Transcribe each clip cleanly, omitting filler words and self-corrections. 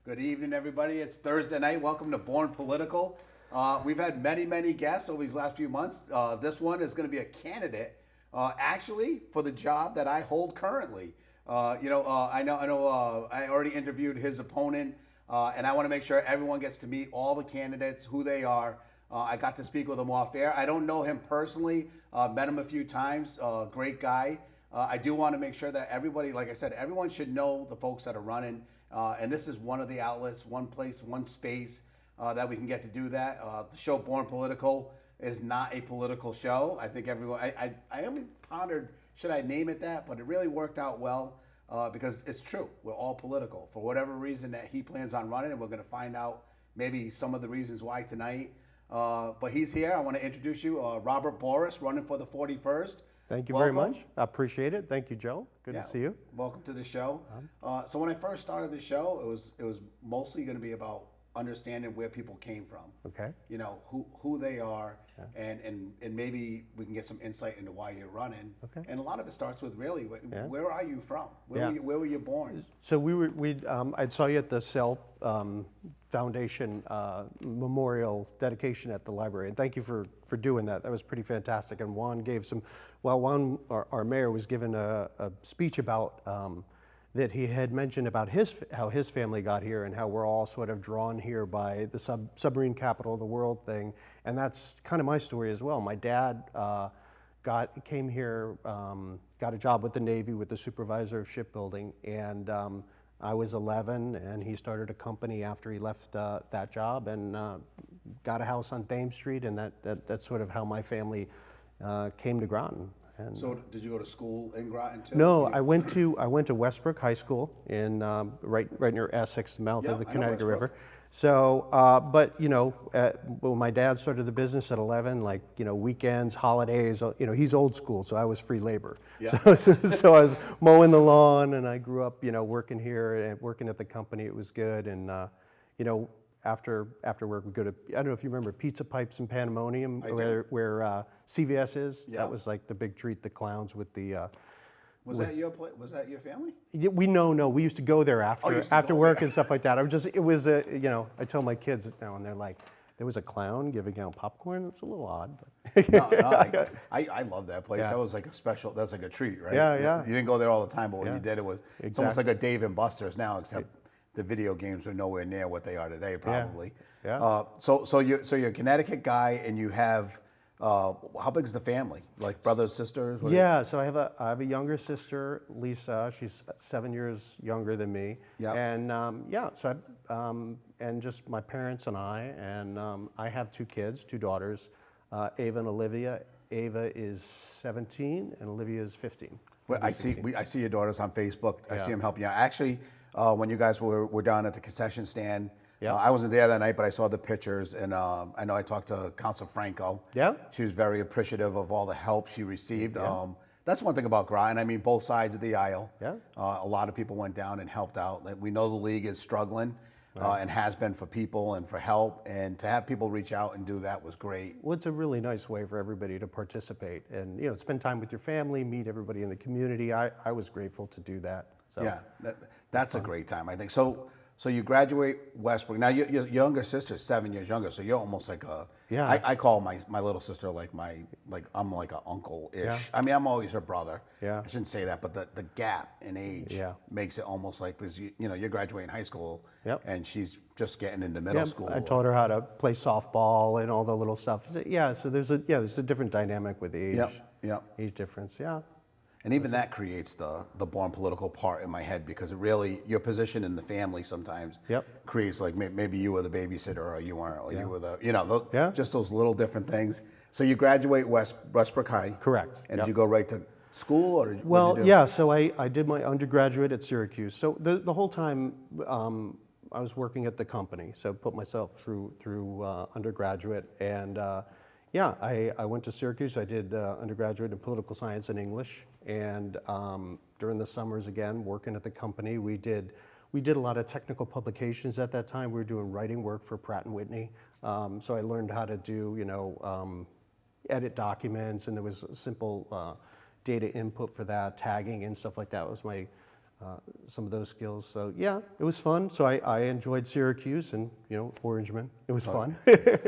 Good evening, everybody. It's Thursday night. Welcome to Born Political. We've had many guests over these last few months. This one is going to be a candidate, actually, for the job that I hold currently. I know. I already interviewed his opponent, and I want to make sure everyone gets to meet all the candidates, who they are. I got to speak with him off air. I don't know him personally. Met him a few times. Great guy. I do want to make sure that everybody, like I said, everyone should know the folks that are running. And this is one of the outlets, one place, one space that we can get to do that. The show Born Political is not a political show. I think everyone, I only pondered, should I name it that? But it really worked out well because it's true. We're all political for whatever reason that he plans on running. And we're going to find out maybe some of the reasons why tonight. But he's here. I want to introduce you, Robert Boris, running for the 41st. Thank you very much. I appreciate it. Thank you, Joe. Good to see you. Welcome to the show. So when I first started the show, it was mostly going to be about understanding where people came from. Okay. You know, who they are, and maybe we can get some insight into why you're running. Okay. And a lot of it starts with really, where are you from? Where were you born? So I saw you at the Cell Foundation Memorial dedication at the library, and thank you for doing that. That was pretty fantastic. And Juan gave our mayor was given a speech about that he had mentioned about how his family got here and how we're all sort of drawn here by the submarine capital of the world thing. And that's kind of my story as well. My dad came here, got a job with the Navy with the supervisor of shipbuilding, and I was 11, and he started a company after he left that job, and got a house on Thames Street, and that's sort of how my family came to Groton. And so did you go to school in Groton too? No, I went to Westbrook High School in right near Essex, the mouth of the Connecticut River. So, but when my dad started the business at 11, weekends, holidays, he's old school, so I was free labor. Yeah. So I was mowing the lawn, and I grew up, working here and working at the company. It was good, and after work we go to, I don't know if you remember Pizza Pipes in Pandemonium, where CVS is. Yeah. That was like the big treat, the clowns with the. Was that your family? We used to go there after work and stuff like that. I tell my kids now, and they're like, there was a clown giving out popcorn. It's a little odd. But I love that place. Yeah. That was like that's like a treat, right? Yeah. You didn't go there all the time, but when you did, it's almost Exactly. like a Dave and Buster's now, except the video games are nowhere near what they are today, probably. Yeah. So you're a Connecticut guy, and you have how big is the family? Like brothers, sisters? Yeah. So I have a younger sister, Lisa. She's 7 years younger than me. Yeah. And and just my parents and I, and I have two kids, two daughters, Ava and Olivia. Ava is 17 and Olivia is 15. Well, I see your daughters on Facebook. I see them helping you out. Actually, when you guys were down at the concession stand, I wasn't there that night, but I saw the pictures, and I know I talked to Council Franco. Yeah. She was very appreciative of all the help she received. Yeah. That's one thing about Groton. I mean, both sides of the aisle. Yeah. A lot of people went down and helped out. We know the league is struggling. And has been for people and for help, and to have people reach out and do that was great. Well, it's a really nice way for everybody to participate and spend time with your family, meet everybody in the community. I was grateful to do that. So yeah, that's a great time, I think. So you graduate Westbrook. Now your younger sister's 7 years younger, so you're almost like a. Yeah. I call my little sister I'm like an uncle-ish. Yeah. I mean, I'm always her brother. Yeah. I shouldn't say that, but the gap in age makes it almost like, because you're graduating high school, and she's just getting into middle school. I taught her how to play softball and all the little stuff. Yeah. So there's a different dynamic with the age. Age difference. Yeah. And even that creates the Born Political part in my head, because it really, your position in the family sometimes creates, like, maybe you were the babysitter or you weren't, or you were the, just those little different things. So you graduate Westbrook High. Correct. And did you go right to school, or what did you do? So I did my undergraduate at Syracuse. So the whole time I was working at the company, so put myself through undergraduate, and I went to Syracuse. I did undergraduate in political science and English, and during the summers, again, working at the company, we did a lot of technical publications at that time. We were doing writing work for Pratt & Whitney, so I learned how to do, edit documents, and there was simple data input for that, tagging and stuff like that was some of those skills. So yeah, it was fun. So I enjoyed Syracuse and Orangeman. It was fun.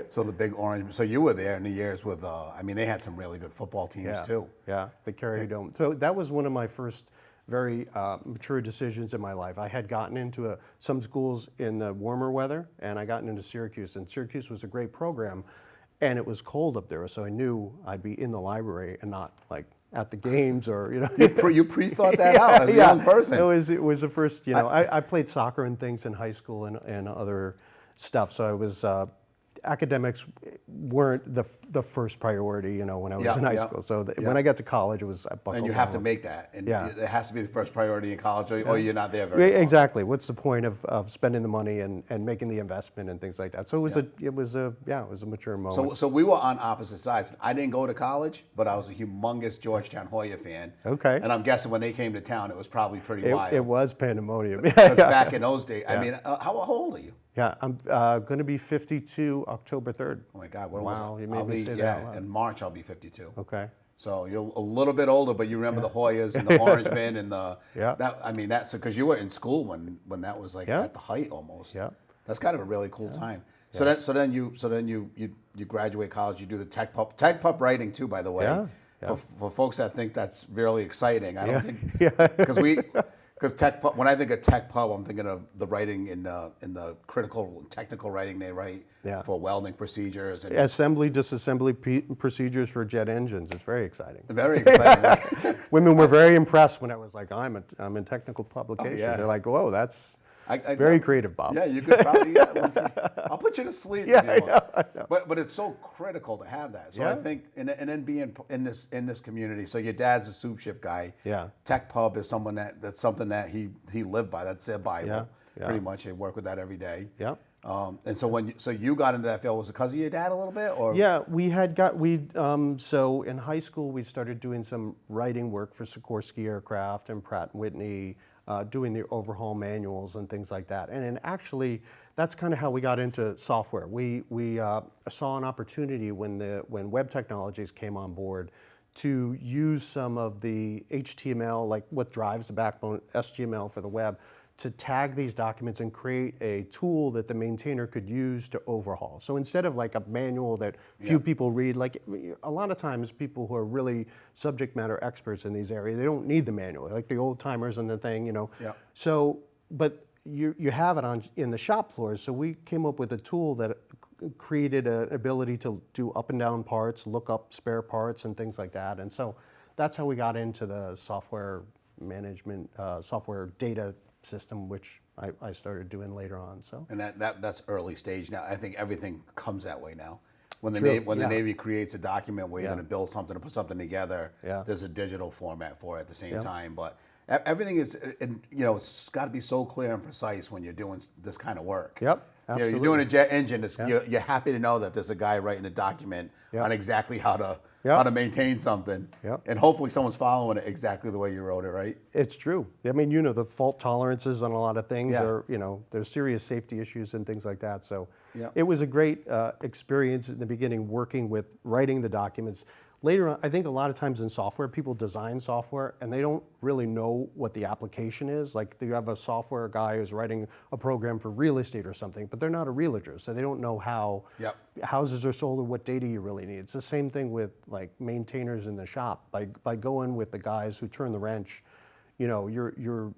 So the big orange. So you were there in the years with. I mean, they had some really good football teams too. Yeah, the carried on. So that was one of my first very mature decisions in my life. I had gotten into some schools in the warmer weather, and I gotten into Syracuse. And Syracuse was a great program, and it was cold up there, so I knew I'd be in the library and not like at the games or You pre-thought that out as a young person. It was the first. I played soccer and things in high school and other stuff, so I was. Academics weren't the first priority, when I was in high school. So when I got to college, it was I buckled And you have to make that, and it has to be the first priority in college, or you're not there very long. Exactly. What's the point of spending the money and making the investment and things like that? So it was a mature moment. So we were on opposite sides. I didn't go to college, but I was a humongous Georgetown Hoya fan. Okay. And I'm guessing when they came to town, it was probably pretty wild. It was pandemonium. Because back in those days, I mean, how old are you? Yeah, I'm going to be 52 October 3rd. Oh my God! Wow, you made me say that out loud. In March I'll be 52. Okay. So you're a little bit older, but you remember the Hoyas and the Orangemen and the that's because you were in school when that was like at the height almost. Yeah. That's kind of a really cool time. So then you graduate college. You do the tech pup writing too, by the way. Yeah. For folks that think that's really exciting, I don't think because tech pub, when I think of tech pub, I'm thinking of the writing in the critical technical writing they write for welding procedures and disassembly procedures for jet engines. It's very exciting. Very exciting. Women were very impressed when I was like, I'm in technical publications. Oh, yeah. They're like, whoa, that's very creative, Bob. Yeah, you could probably. I'll put you to sleep. I know. But it's so critical to have that. So I think, and then being in this community. So your dad's a soup ship guy. Yeah. Tech pub is that's something that he lived by. That's their Bible. Yeah. Pretty much, they work with that every day. Yeah. And so you got into that field, was it because of your dad a little bit, or? Yeah, so in high school we started doing some writing work for Sikorsky Aircraft and Pratt & Whitney, doing the overhaul manuals and things like that. And actually, that's kind of how we got into software. We saw an opportunity when web technologies came on board to use some of the HTML, like what drives the backbone, SGML for the web, to tag these documents and create a tool that the maintainer could use to overhaul. So instead of like a manual that few people read, like a lot of times people who are really subject matter experts in these areas, they don't need the manual, like the old timers and the thing, So, but you have it in the shop floors. So we came up with a tool that created an ability to do up and down parts, look up spare parts and things like that. And so that's how we got into the software management, software data system, which I started doing later on. So, and that's early stage now. I think everything comes that way now. When the Navy creates a document where you're going to build something to put something together, there's a digital format for it at the same time. But everything is, it's got to be so clear and precise when you're doing this kind of work. Yep. Absolutely. You're doing a jet engine. You're happy to know that there's a guy writing a document on exactly how to maintain something, and hopefully someone's following it exactly the way you wrote it, right? It's true. I mean, the fault tolerances on a lot of things are, there's serious safety issues and things like that. So it was a great experience in the beginning working with writing the documents. Later on, I think a lot of times in software, people design software and they don't really know what the application is. Like you have a software guy who's writing a program for real estate or something, but they're not a realtor, so they don't know how houses are sold or what data you really need. It's the same thing with like maintainers in the shop. By going with the guys who turn the wrench, you're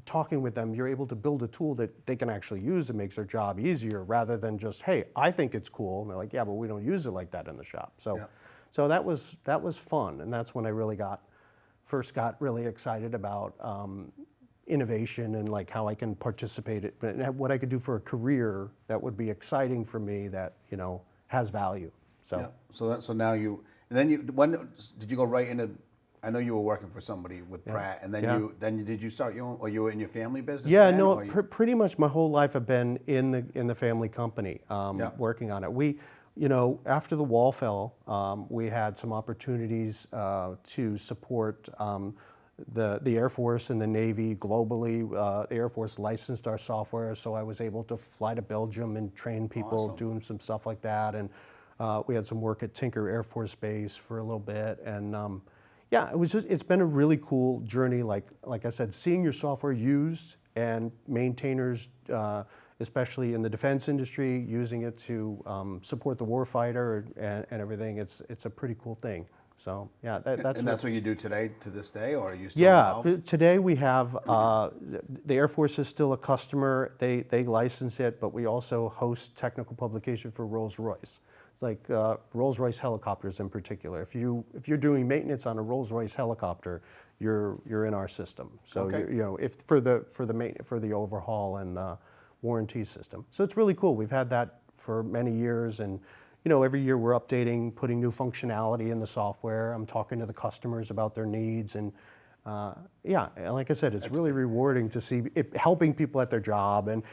talking with them, you're able to build a tool that they can actually use that makes their job easier rather than just, hey, I think it's cool. And they're like, yeah, but we don't use it like that in the shop. So that was fun, and that's when I really first got really excited about innovation and like how I can participate in what I could do for a career that would be exciting for me that has value. So now when did you go right into? I know you were working for somebody with Pratt, and then did you start your own, or you were in your family business? Yeah, no, pretty much my whole life I've been in the family company working on it. We. After the wall fell, we had some opportunities to support the Air Force and the Navy globally. The Air Force licensed our software, so I was able to fly to Belgium and train people doing some stuff like that. And we had some work at Tinker Air Force Base for a little bit. And, Yeah, it's been a really cool journey. Like I said, seeing your software used and maintainers, especially in the defense industry, using it to support the warfighter and everything. It's a pretty cool thing. So yeah, that's And that's what you do today, to this day, or are you still yeah. involved? Today we have the Air Force is still a customer. They license it, but we also host technical publication for Rolls-Royce. Like Rolls-Royce helicopters in particular. If you're doing maintenance on a Rolls-Royce helicopter, you're in our system. So Okay. if for the overhaul and the warranty system. So it's really cool. We've had that for many years, and every year we're updating, putting new functionality in the software. I'm talking to the customers about their needs, and yeah, and like I said, it's really rewarding to see it helping people at their job, and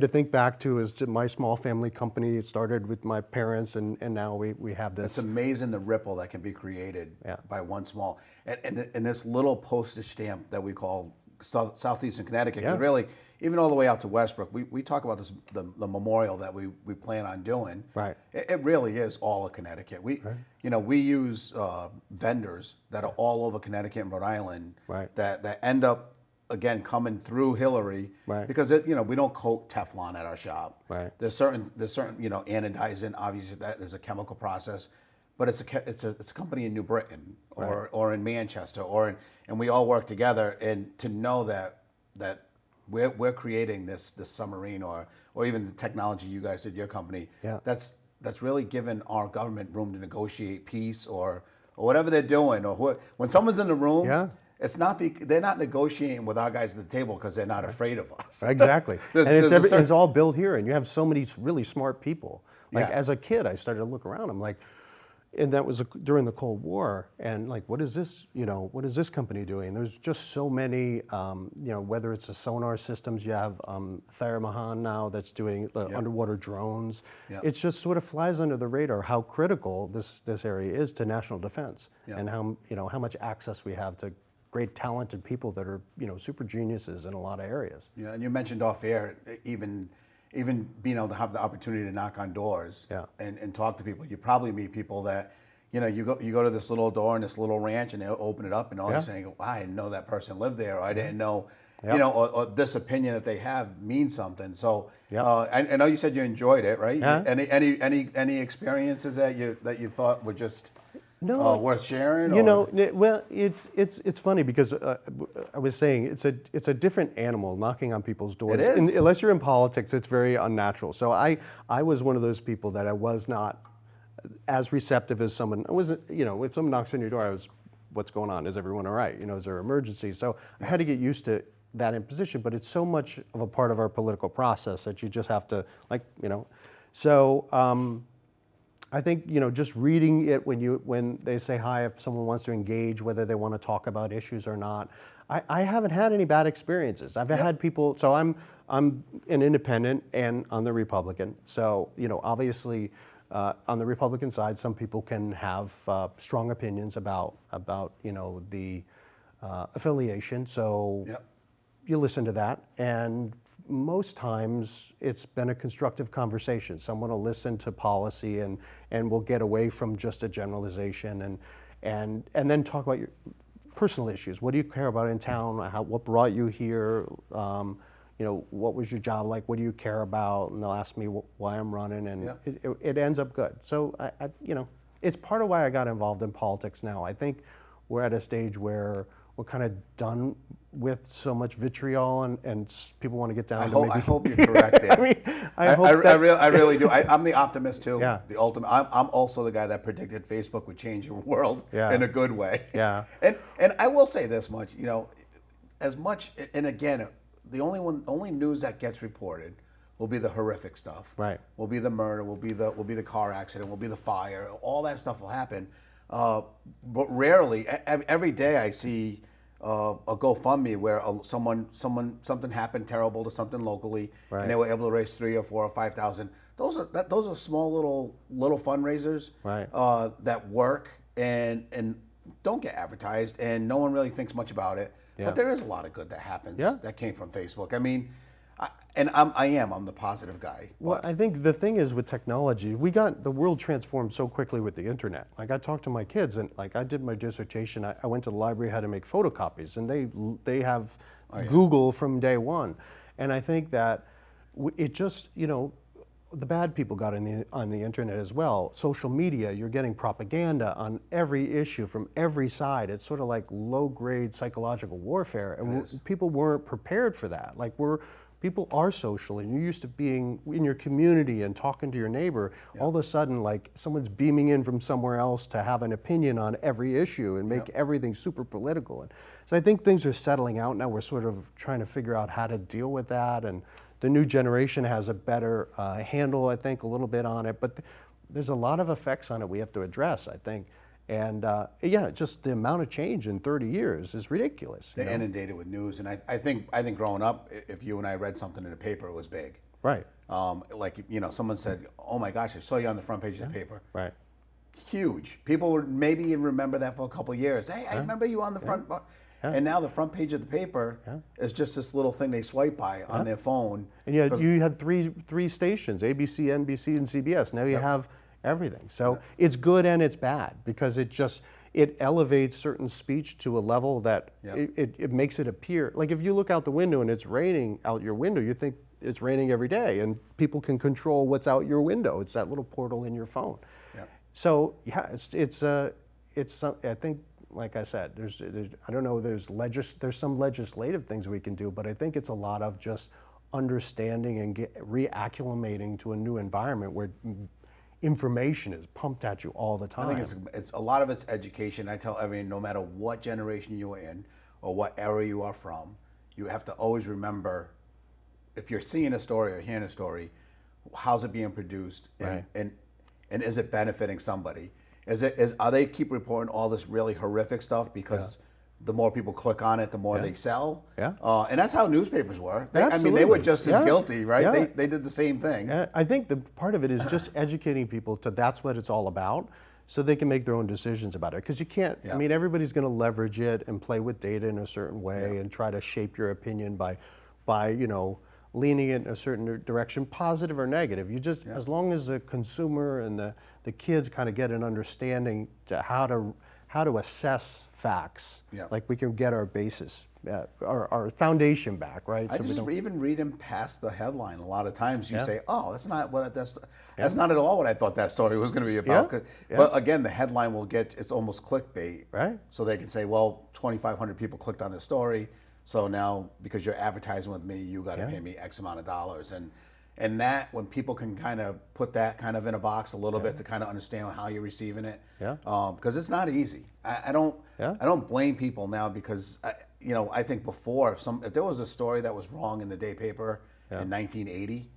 to think back to my small family company. It started with my parents, and now we have this. It's amazing the ripple that can be created by one small, and this little postage stamp that we call Southeastern Connecticut, because really, even all the way out to Westbrook, we talk about this, the memorial that we plan on doing. Right. It really is all of Connecticut. We use vendors that are all over Connecticut and Rhode Island. Right. That end up again coming through Hillary. Right. Because we don't coat Teflon at our shop. Right. There's certain anodizing. Obviously, that is a chemical process. But it's a company in New Britain or in Manchester and we all work together, and to know that we're creating this submarine or even the technology you guys did, your company. Yeah. That's really given our government room to negotiate peace or whatever they're doing, or when someone's in the room. Yeah. It's not they're not negotiating with our guys at the table because they're not afraid of us. Exactly. There's it's all built here, and you have so many really smart people. Like Yeah. as a kid, I started to look around. I'm like, and that was during the Cold War, and like, what is this? What is this company doing? There's just so many. Whether it's the sonar systems, you have Theramahan now that's doing underwater drones. Yep. It just sort of flies under the radar how critical this area is to national defense, and how much access we have to great talented people that are super geniuses in a lot of areas. Yeah, and you mentioned off air, even being able to have the opportunity to knock on doors and talk to people. You probably meet people that you go to this little door in this little ranch, and they'll open it up, and all you're saying, wow, I didn't know that person lived there, or I didn't know or this opinion that they have means something. So I know you said you enjoyed it, right? Yeah. Any experiences that you thought were just worth sharing? Well, it's funny because I was saying it's a different animal knocking on people's doors. It is. Unless you're in politics, it's very unnatural. So I was one of those people that I was not as receptive as someone. I wasn't, if someone knocks on your door, I was, what's going on? Is everyone all right? Is there an emergency? So I had to get used to that imposition, but it's so much of a part of our political process that you just have to, so. I think just reading it when they say hi, if someone wants to engage, whether they want to talk about issues or not. I haven't had any bad experiences. I've had people. So I'm an independent and on the Republican. So obviously on the Republican side, some people can have strong opinions about the affiliation. So you listen to that, and most times it's been a constructive conversation. Someone will listen to policy and will get away from just a generalization and then talk about your personal issues. What do you care about in town? What brought you here? What was your job like? What do you care about? And they'll ask me why I'm running, and it ends up good. So it's part of why I got involved in politics now. I think we're at a stage where we're kind of done with so much vitriol, and people want to get down to maybe. I hope you're correct there. I really do. I'm the optimist too. Yeah. The ultimate. I'm also the guy that predicted Facebook would change the world in a good way. Yeah. And I will say this much, as much, and again, the only news that gets reported will be the horrific stuff. Right. Will be the murder. Will be the car accident. Will be the fire. All that stuff will happen. But rarely, every day I see a GoFundMe where something happened terrible to something locally, and they were able to raise $3,000 or $4,000 or $5,000. Those are small little fundraisers that work and don't get advertised, and no one really thinks much about it. But there is a lot of good that happens that came from Facebook. I mean, I'm the positive guy. Well, I think the thing is with technology, the world transformed so quickly with the internet. Like I talked to my kids, and like I did my dissertation, I went to the library, had to make photocopies, and they have Google from day one. And I think that it just, the bad people got on the internet as well. Social media, you're getting propaganda on every issue from every side. It's sort of like low-grade psychological warfare, and people weren't prepared for that. Like people are social, and you're used to being in your community and talking to your neighbor. All of a sudden, like someone's beaming in from somewhere else to have an opinion on every issue and make everything super political. And so I think things are settling out now. We're sort of trying to figure out how to deal with that, and the new generation has a better handle, I think, a little bit on it. But there's a lot of effects on it we have to address, I think. And just the amount of change in 30 years is ridiculous. They're inundated with news, and I think growing up, if you and I read something in the paper, it was big. Right. Someone said, "Oh my gosh, I saw you on the front page of the paper." Right. Huge. People would maybe even remember that for a couple of years. Hey, I remember you on the front. And now the front page of the paper is just this little thing they swipe by on their phone. And you had three stations: ABC, NBC, and CBS. Now you have everything. So it's good and it's bad because it elevates certain speech to a level that it makes it appear. Like if you look out the window and it's raining out your window, you think it's raining every day, and people can control what's out your window. It's that little portal in your phone. Yeah. So I think, like I said, there's I don't know, there's some legislative things we can do, but I think it's a lot of just understanding and reacclimating to a new environment where information is pumped at you all the time. I think it's a lot of it's education. I tell everyone, no matter what generation you are in or what era you are from, you have to always remember, if you're seeing a story or hearing a story, how's it being produced, and is it benefiting somebody? Are they keep reporting all this really horrific stuff because the more people click on it, the more they sell? Yeah. And that's how newspapers were. They were just as guilty, right? Yeah. They did the same thing. Yeah. I think the part of it is just educating people to that's what it's all about, so they can make their own decisions about it. Because you can't, everybody's going to leverage it and play with data in a certain way and try to shape your opinion by leaning it in a certain direction, positive or negative. You just, as long as the consumer and the kids kind of get an understanding to how to assess facts, like we can get our basis, our foundation back, right? I just even reading past the headline, a lot of times you say, "Oh, that's not not at all what I thought that story was going to be about." But again, the headline will it's almost clickbait, right? So they can say, "Well, 2,500 people clicked on this story, so now because you're advertising with me, you got to pay me X amount of dollars." And that, when people can kind of put that kind of in a box a little bit to kind of understand how you're receiving it, because it's not easy. I don't blame people now because I think before if there was a story that was wrong in the day paper in 1980,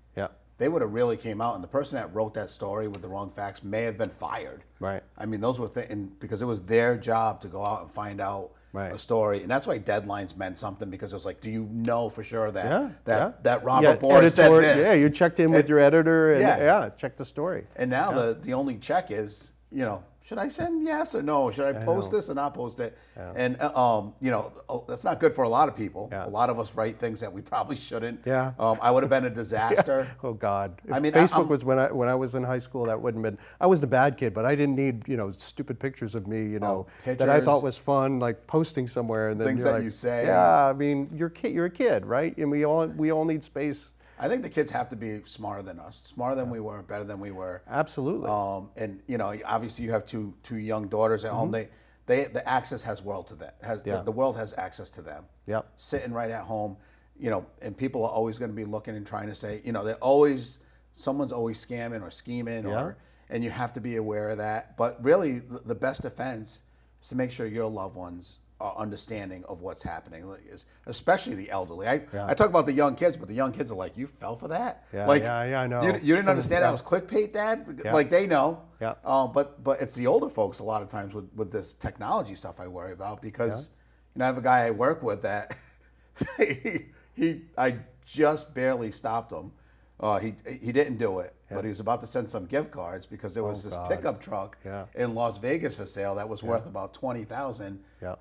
they would have really came out, and the person that wrote that story with the wrong facts may have been fired. Right. I mean, those were because it was their job to go out and find out a story, and that's why deadlines meant something, because it was like, do you know for sure that Robert Boris said this? Yeah, you checked in with your editor and checked the story. And now the only check is, should I send yes or no? Should I post this or not post it? And that's not good for a lot of people. A lot of us write things that we probably shouldn't. I would have been a disaster. Oh God! Facebook was when I was in high school. That wouldn't have been. I was the bad kid, but I didn't need stupid pictures of me. That I thought was fun, like posting somewhere and then things that you say. Yeah, I mean, you're a kid, right? And we all need space. I think the kids have to be smarter than us, smarter than we were, better than we were. Absolutely. And obviously you have two young daughters at home. The access has world to them. The world has access to them. Yep. Sitting right at home, and people are always going to be looking and trying to say, someone's always scamming or scheming, and you have to be aware of that. But really, the best defense is to make sure your loved ones are understanding of what's happening, especially the elderly. I talk about the young kids, but the young kids are like, "You fell for that?" I know. You didn't understand that was clickbait, Dad? Like they know. Yeah. But it's the older folks a lot of times with this technology stuff I worry about, because I have a guy I work with that I just barely stopped him. He didn't do it, but he was about to send some gift cards because there was this pickup truck in Las Vegas for sale that was worth about $20,000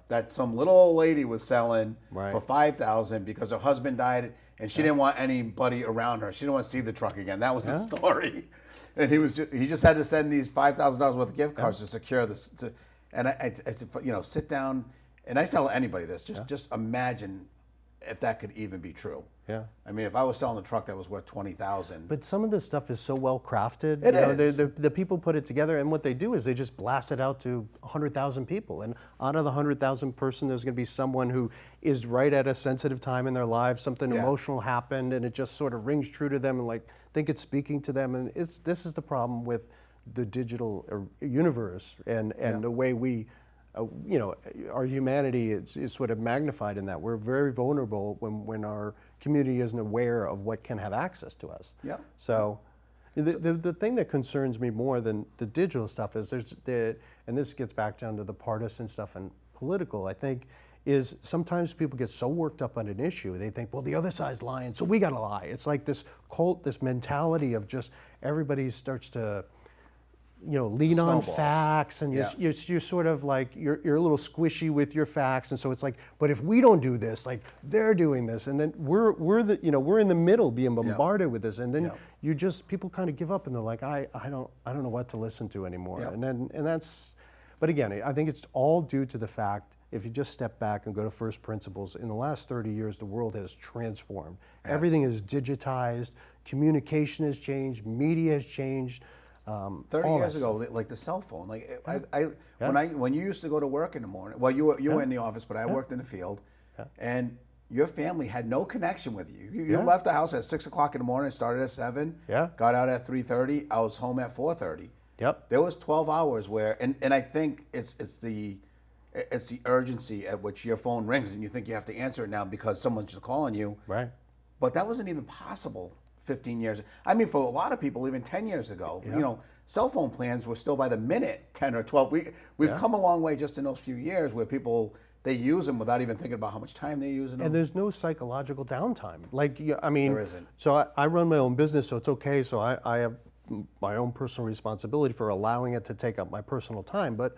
that some little old lady was selling for $5,000 because her husband died and she didn't want anybody around her. She didn't want to see the truck again. That was the story. And he just had to send these $5,000 worth of gift cards to secure this. And I said, sit down. And I tell anybody this, just imagine if that could even be true. Yeah. I mean, if I was selling a truck that was worth $20,000. But some of this stuff is so well crafted. It is. The people put it together, and what they do is they just blast it out to 100,000 people. And out of the 100,000 person, there's going to be someone who is right at a sensitive time in their lives. Something emotional happened, and it just sort of rings true to them, and like think it's speaking to them. And this is the problem with the digital universe and the way we. Our humanity is sort of magnified in that. We're very vulnerable when our community isn't aware of what can have access to us. Yeah. So the thing that concerns me more than the digital stuff is and this gets back down to the partisan stuff and political, I think, is sometimes people get so worked up on an issue, they think, well, the other side's lying, so we gotta lie. It's like this cult, this mentality of just everybody starts to lean on facts, and you're sort of like, you're a little squishy with your facts, and so it's like, but if we don't do this, like they're doing this, and then we're in the middle being bombarded with this, and then people kind of give up, and they're like, I don't know what to listen to anymore, and that's, but again, I think it's all due to the fact, if you just step back and go to first principles, in the last 30 years, the world has transformed. Yes. Everything is digitized, communication has changed, media has changed. 30 years ago, like the cell phone, like when you used to go to work in the morning, well, you were in the office, but I worked in the field, and your family had no connection with you. You left the house at 6 o'clock in the morning, started at 7, got out at 3:30. I was home at 4:30. Yep. There was 12 hours where, and I think it's the urgency at which your phone rings and you think you have to answer it now because someone's just calling you. Right. But that wasn't even possible 15 years. I mean, for a lot of people, even 10 years ago, cell phone plans were still by the minute, 10 or 12. We've come a long way just in those few years where people, they use them without even thinking about how much time they're using them. And there's no psychological downtime. Like, I mean, there isn't. So I run my own business, so it's okay. So I have my own personal responsibility for allowing it to take up my personal time. But,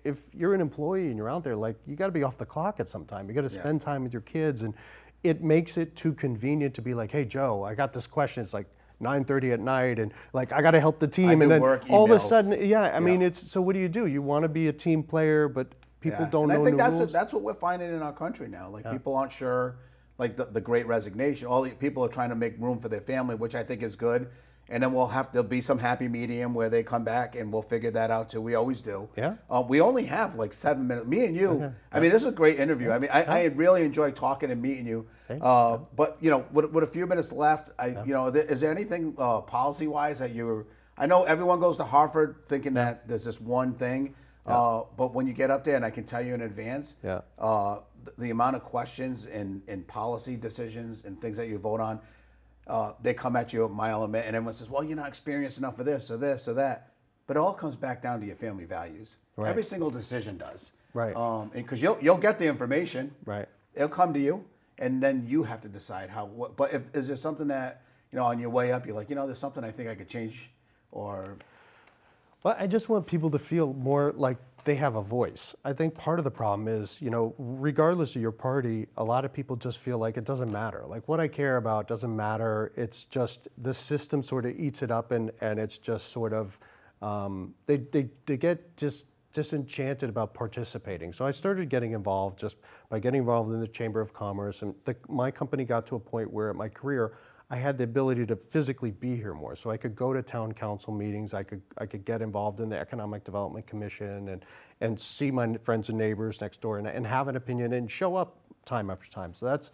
if you're an employee and you're out there, like, you got to be off the clock at some time. You got to spend time with your kids, and it makes it too convenient to be like, hey, Joe, I got this question. It's like 9:30 at night, and like, I got to help the team. And then all of a sudden, I mean, so what do? You want to be a team player, but people don't know the rules. I think that's what we're finding in our country now. Like, people aren't sure, like the Great Resignation. All the people are trying to make room for their family, which I think is good. And then there'll be some happy medium where they come back, and we'll figure that out too. We always do. Yeah. We only have like 7 minutes. Me and you. Okay. I mean, this is a great interview. I mean, I really enjoyed talking and meeting you. But with a few minutes left, is there anything policy-wise that I know everyone goes to Harvard thinking that there's this one thing, but when you get up there, and I can tell you in advance, the amount of questions and policy decisions and things that you vote on. They come at you a mile a minute, and everyone says, well, you're not experienced enough for this or this or that. But it all comes back down to your family values. Right. Every single decision does. Right. Because you'll get the information. Right. It'll come to you, and then you have to decide but is there something that, on your way up, you're like, there's something I think I could change, or... Well, I just want people to feel more like they have a voice. I think part of the problem is, regardless of your party, a lot of people just feel like it doesn't matter. Like, what I care about doesn't matter. It's just the system sort of eats it up, and it's just sort of, they get just disenchanted about participating. So I started getting involved just by getting involved in the Chamber of Commerce, and my company got to a point where, at my career, I had the ability to physically be here more. So I could go to town council meetings, I could get involved in the Economic Development Commission and see my friends and neighbors next door and have an opinion and show up time after time. So that's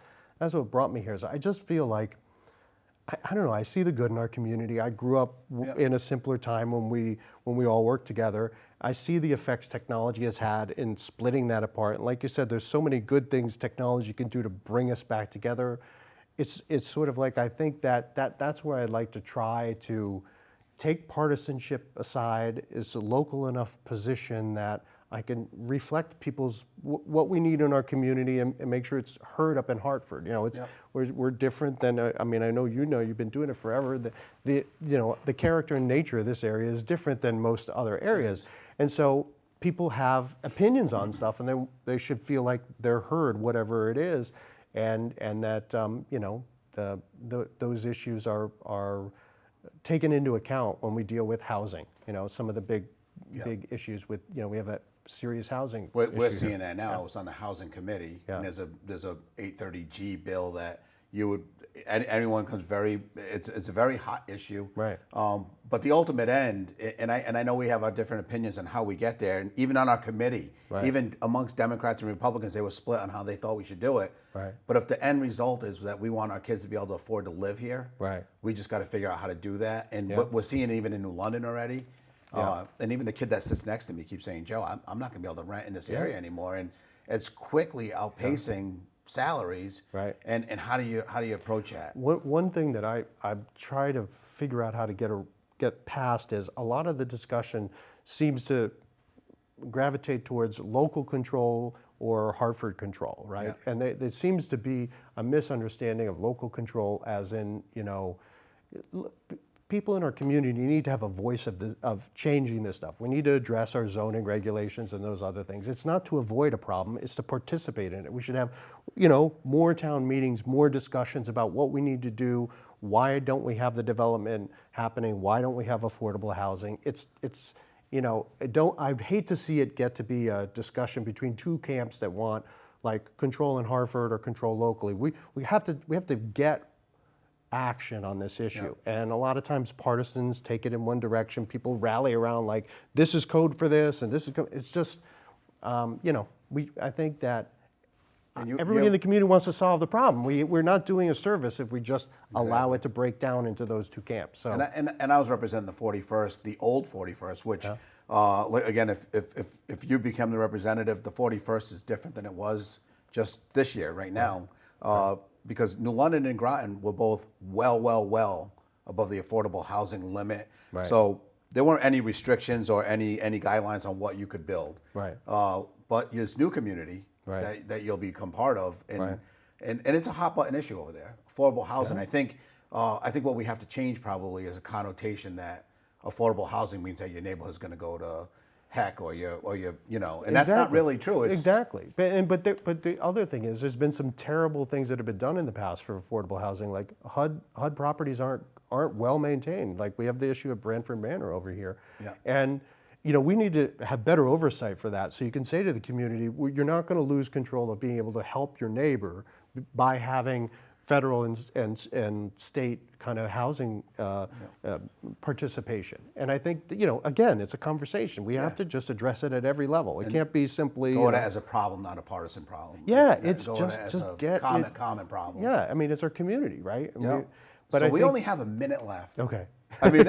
what brought me here. So I just feel like, I don't know, I see the good in our community. I grew up in a simpler time when we all worked together. I see the effects technology has had in splitting that apart. And like you said, there's so many good things technology can do to bring us back together. It's sort of like, I think that's where I'd like to try to take partisanship aside. It's a local enough position that I can reflect what we need in our community and make sure it's heard up in Hartford. We're different than, I know you've been doing it forever. The character and nature of this area is different than most other areas. And so people have opinions on stuff, and they should feel like they're heard, whatever it is. And that those issues are taken into account when we deal with housing. Some of the big issues with, we have a serious housing We're issue seeing here. that now. I was on the housing committee, Yeah. and there's a 830G bill that anyone comes it's a very hot issue. Right. But the ultimate end, and I know we have our different opinions on how we get there, and even on our committee, Right. even amongst Democrats and Republicans, they were split on how they thought we should do it. Right. But if the end result is that we want our kids to be able to afford to live here, Right. we just got to figure out how to do that. And Yeah. what we're seeing even in New London already. Yeah. And even the kid that sits next to me keeps saying, Joe, I'm not going to be able to rent in this area anymore. And it's quickly outpacing salaries. Right. And how do you approach that? One thing that I try to figure out how to get past is a lot of the discussion seems to gravitate towards local control or Hartford control, right? Yeah. And there seems to be a misunderstanding of local control as in, people in our community need to have a voice of changing this stuff. We need to address our zoning regulations and those other things. It's not to avoid a problem, it's to participate in it. We should have, more town meetings, more discussions about what we need to do, why don't we have the development happening, why don't we have affordable housing. I'd hate to see it get to be a discussion between two camps that want like control in Hartford or control locally. We have to get action on this issue. And a lot of times partisans take it in one direction. People rally around like, this is code for this and this is code. It's just, I think that everybody in the community wants to solve the problem. We're not doing a service if we just allow it to break down into those two camps. So, And I was representing the 41st, the old 41st, which, again, if you become the representative, the 41st is different than it was just this year, right now. Because New London and Groton were both well above the affordable housing limit. Right. So there weren't any restrictions or any guidelines on what you could build. Right. But this new community Right. that you'll become part of, and, Right. and it's a hot button issue over there. Affordable housing. I think what we have to change probably is a connotation that affordable housing means that your neighborhood's going to go to heck or and that's not really true. Exactly. But the other thing is there's been some terrible things that have been done in the past for affordable housing. Like HUD properties aren't well maintained. Like we have the issue of Branford Manor over here. Yeah. And we need to have better oversight for that. So you can say to the community, you're not going to lose control of being able to help your neighbor by having federal and state kind of housing participation. And I think, again, it's a conversation. We have to just address it at every level. It can't be simply... Go at it as a problem, not a partisan problem. Yeah, it's go just at it as just a get common problem. Yeah, I mean, it's our community, right? Yeah. But so I we think, only have a minute left. Okay. I mean,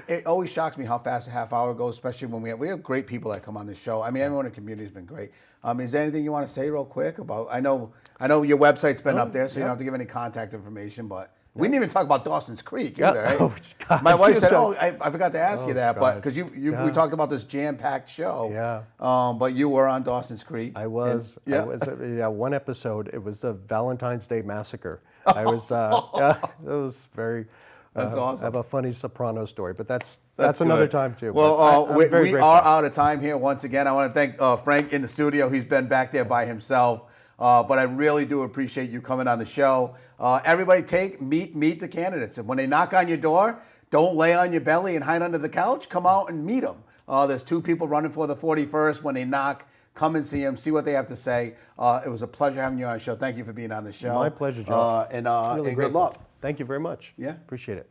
it always shocks me how fast a half hour goes, especially when we have great people that come on this show. I mean, everyone in the community has been great. Is there anything you want to say real quick about? I know your website's been up there, so you don't have to give any contact information. But we didn't even talk about Dawson's Creek either. Right? Oh, God. My wife said, I forgot to ask you that, God. but because we talked about this jam-packed show. Yeah. But you were on Dawson's Creek. I was. And, I was. One episode. It was the Valentine's Day Massacre. I was. It was very. That's awesome. I have a funny Soprano story, but that's good. another time too. Well, I'm we very grateful. are out of time here once again. I want to thank Frank in the studio. He's been back there by himself. But I really do appreciate you coming on the show. Everybody meet the candidates. And when they knock on your door, don't lay on your belly and hide under the couch. Come out and meet them. There's two people running for the 41st. When they knock, come and see them, see what they have to say. It was a pleasure having you on the show. Thank you for being on the show. My pleasure, Joe. And Really good grateful. luck. Thank you very much. Yeah. Appreciate it.